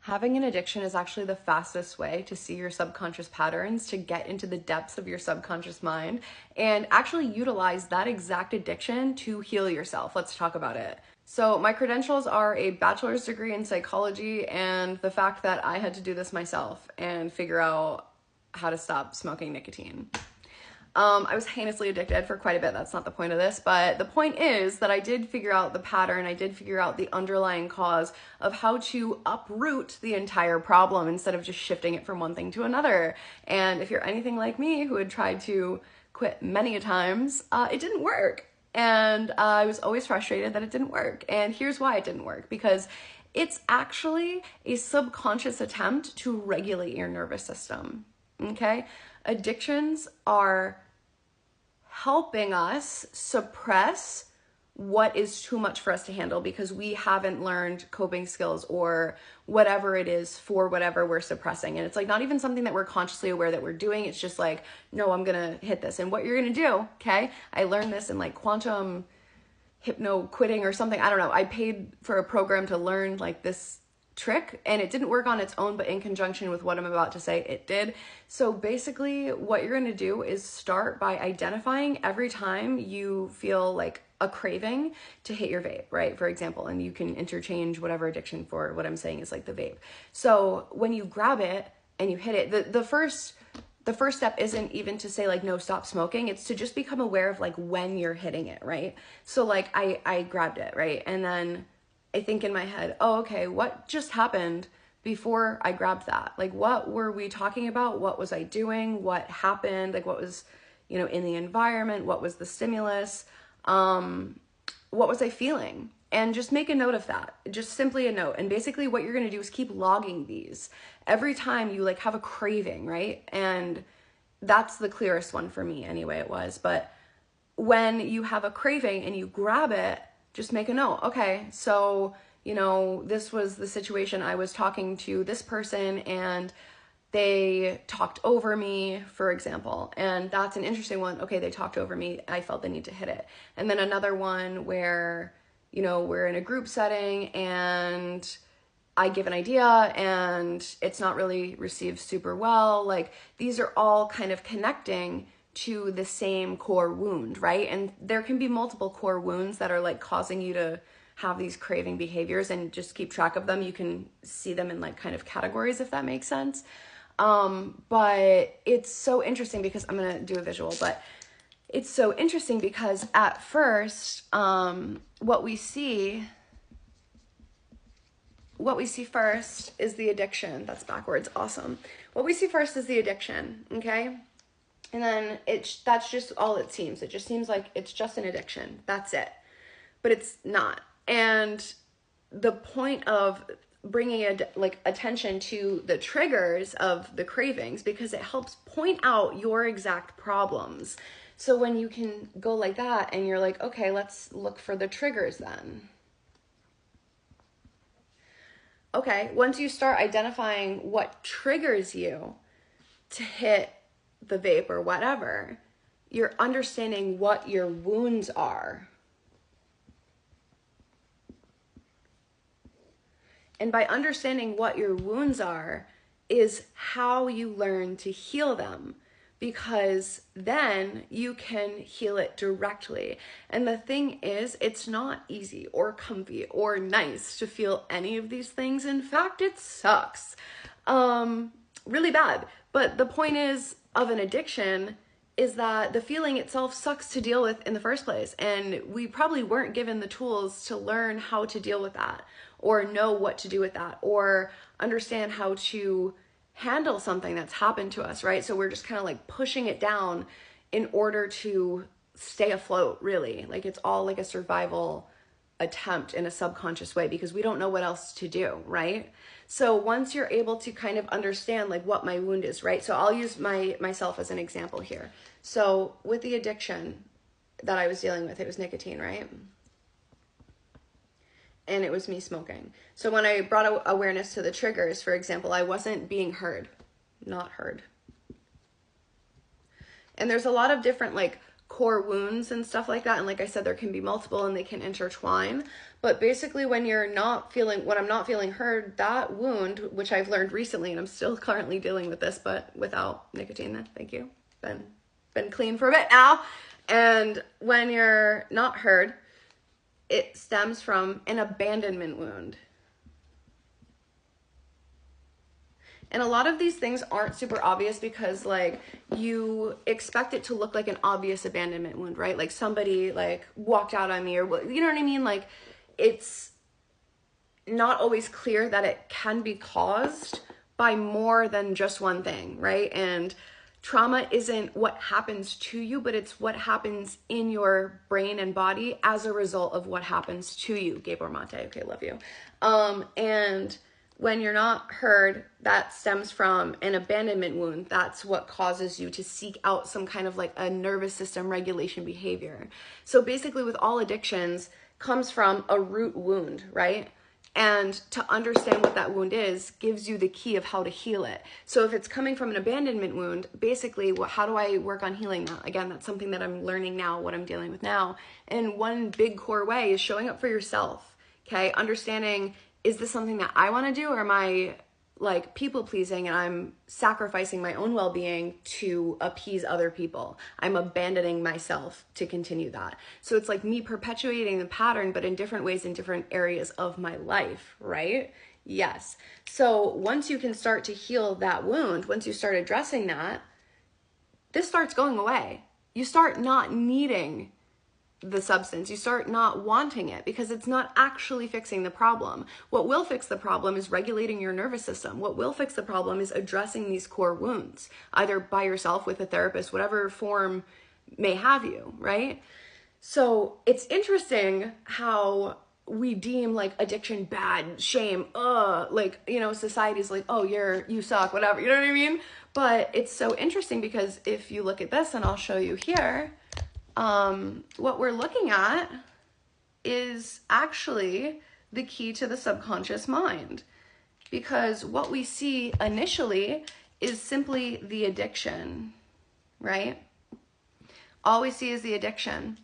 Having an addiction is actually the fastest way to see your subconscious patterns, to get into the depths of your subconscious mind, and actually utilize that exact addiction to heal yourself. Let's talk about it. So, my credentials are a bachelor's degree in psychology, and the fact that I had to do this myself and figure out how to stop smoking nicotine. I was heinously addicted for quite a bit. That's not the point of this, but the point is that I did figure out the pattern. I did figure out the underlying cause of how to uproot the entire problem instead of just shifting it from one thing to another. And if you're anything like me, who had tried to quit many a times, it didn't work. And I was always frustrated that it didn't work. And here's why it didn't work, because it's actually a subconscious attempt to regulate your nervous system. Okay? Addictions are helping us suppress what is too much for us to handle because we haven't learned coping skills or whatever it is for whatever we're suppressing. And it's like not even something that we're consciously aware that we're doing. It's just like, no, I'm gonna hit this. And what you're gonna do, okay? I learned this in like quantum hypno quitting or something. I don't know. I paid for a program to learn like this trick, and it didn't work on its own, but in conjunction with what I'm about to say, it did. So basically what you're going to do is start by identifying every time you feel like a craving to hit your vape, right? For example, and you can interchange whatever addiction for what I'm saying is like the vape. So when you grab it and you hit it, the first step isn't even to say like, no, stop smoking. It's to just become aware of like when you're hitting it, right? So like I grabbed it, right? And then I think in my head, oh, okay, what just happened before I grabbed that? Like, what were we talking about? What was I doing? What happened? Like, what was, in the environment? What was the stimulus? What was I feeling? And just make a note of that. Just simply a note. And basically what you're going to do is keep logging these. Every time you like have a craving, right? And that's the clearest one for me anyway, it was. But when you have a craving and you grab it, just make a note. Okay, so, this was the situation. I was talking to this person and they talked over me, for example. And that's an interesting one. Okay, they talked over me. I felt the need to hit it. And then another one where, we're in a group setting and I give an idea and it's not really received super well. Like, these are all kind of connecting to the same core wound, right? And there can be multiple core wounds that are like causing you to have these craving behaviors, and just keep track of them. You can see them in like kind of categories, if that makes sense. But it's so interesting because I'm going to do a visual, but it's so interesting because at first, what we see first is the addiction. That's backwards. Awesome. What we see first is the addiction. Okay. And then that's just all it seems. It just seems like it's just an addiction. That's it. But it's not. And the point of bringing attention to the triggers of the cravings, because it helps point out your exact problems. So when you can go like that and you're like, okay, let's look for the triggers then. Okay, once you start identifying what triggers you to hit the vape or whatever, you're understanding what your wounds are. And by understanding what your wounds are is how you learn to heal them, because then you can heal it directly. And the thing is, it's not easy or comfy or nice to feel any of these things. In fact, it sucks really bad. But the point of an addiction is that the feeling itself sucks to deal with in the first place. And we probably weren't given the tools to learn how to deal with that, or know what to do with that, or understand how to handle something that's happened to us, right? So we're just kind of like pushing it down in order to stay afloat, really. Like, it's all like a survival attempt in a subconscious way, because we don't know what else to do, right? So once you're able to kind of understand like what my wound is, right? So I'll use myself as an example here. So with the addiction that I was dealing with, it was nicotine, right? And it was me smoking. So when I brought awareness to the triggers, for example, I wasn't being heard, not heard. And there's a lot of different like core wounds and stuff like that. And like I said, there can be multiple and they can intertwine. But basically when I'm not feeling heard, that wound, which I've learned recently, and I'm still currently dealing with this, but without nicotine, thank you. Been clean for a bit now. And when you're not heard, it stems from an abandonment wound. And a lot of these things aren't super obvious because like you expect it to look like an obvious abandonment wound, right? Like somebody like walked out on me, or you know what I mean? Like it's not always clear that it can be caused by more than just one thing, right? And trauma isn't what happens to you, but it's what happens in your brain and body as a result of what happens to you. Gabe Mate, okay, love you. And when you're not heard, that stems from an abandonment wound. That's what causes you to seek out some kind of like a nervous system regulation behavior. So basically with all addictions comes from a root wound, right? And to understand what that wound is gives you the key of how to heal it. So if it's coming from an abandonment wound, basically, how do I work on healing that? Again, that's something that I'm learning now, what I'm dealing with now. And one big core way is showing up for yourself, okay? Understanding, is this something that I want to do, or am I like people pleasing and I'm sacrificing my own well-being to appease other people? I'm abandoning myself to continue that. So it's like me perpetuating the pattern, but in different ways, in different areas of my life, right? Yes. So once you can start to heal that wound, once you start addressing that, this starts going away. You start not needing the substance. You start not wanting it because it's not actually fixing the problem. What will fix the problem is regulating your nervous system. What will fix the problem is addressing these core wounds, either by yourself, with a therapist, whatever form may have you, right? So it's interesting how we deem like addiction bad, shame, like, you know, society's like, oh, you suck, whatever, you know what I mean? But it's so interesting because if you look at this, and I'll show you here, what we're looking at is actually the key to the subconscious mind, because what we see initially is simply the addiction, right? All we see is the addiction,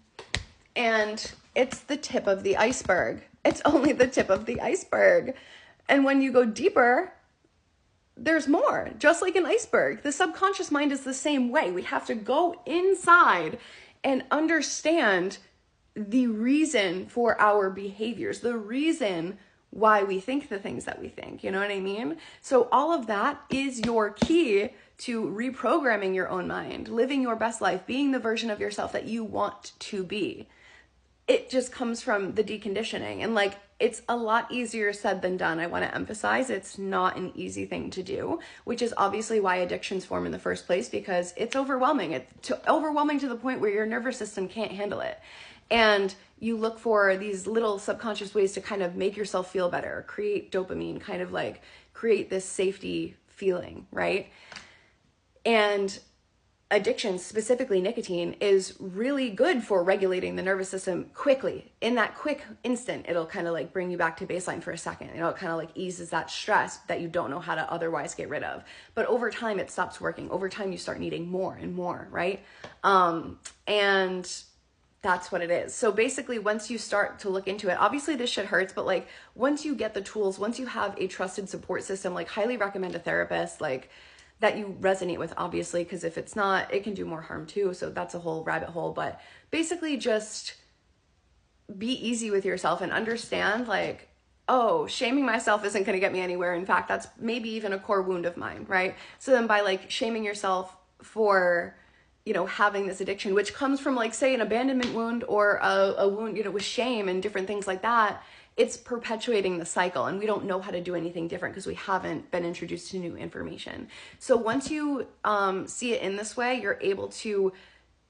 and it's the tip of the iceberg. It's only the tip of the iceberg. And when you go deeper, there's more. Just like an iceberg, the subconscious mind is the same way. We have to go inside and understand the reason for our behaviors, the reason why we think the things that we think, you know what I mean? So all of that is your key to reprogramming your own mind, living your best life, being the version of yourself that you want to be. It just comes from the deconditioning, and like, it's a lot easier said than done. I want to emphasize it's not an easy thing to do, which is obviously why addictions form in the first place, because it's overwhelming. It's overwhelming to the point where your nervous system can't handle it. And you look for these little subconscious ways to kind of make yourself feel better, create dopamine, kind of like create this safety feeling, right? And addiction, specifically nicotine, is really good for regulating the nervous system quickly. In that quick instant, it'll kind of like bring you back to baseline for a second. You know, it kind of like eases that stress that you don't know how to otherwise get rid of. But over time, it stops working. Over time, you start needing more and more, right? And that's what it is. So basically, once you start to look into it, obviously this shit hurts, but like once you get the tools, once you have a trusted support system, like highly recommend a therapist, like that you resonate with, obviously, because if it's not, it can do more harm too. So that's a whole rabbit hole. But basically just be easy with yourself and understand like, oh, shaming myself isn't going to get me anywhere. In fact, that's maybe even a core wound of mine, right? So then by like shaming yourself for, you know, having this addiction, which comes from like, say, an abandonment wound or a wound, you know, with shame and different things like that, it's perpetuating the cycle, and we don't know how to do anything different because we haven't been introduced to new information. So once you see it in this way, you're able to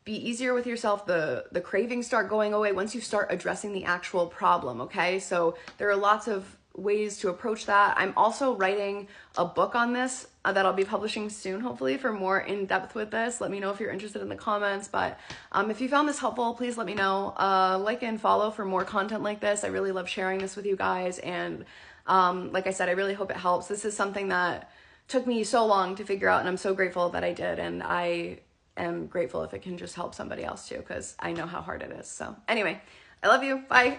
be easier with yourself. The cravings start going away once you start addressing the actual problem, okay? So there are lots of ways to approach that. I'm also writing a book on this that I'll be publishing soon, hopefully, for more in depth with this. Let me know if you're interested in the comments. But if you found this helpful, please let me know. Like and follow for more content like this. I really love sharing this with you guys. And like I said, I really hope it helps. This is something that took me so long to figure out, and I'm so grateful that I did. And I am grateful if it can just help somebody else too, because I know how hard it is. So anyway, I love you. Bye.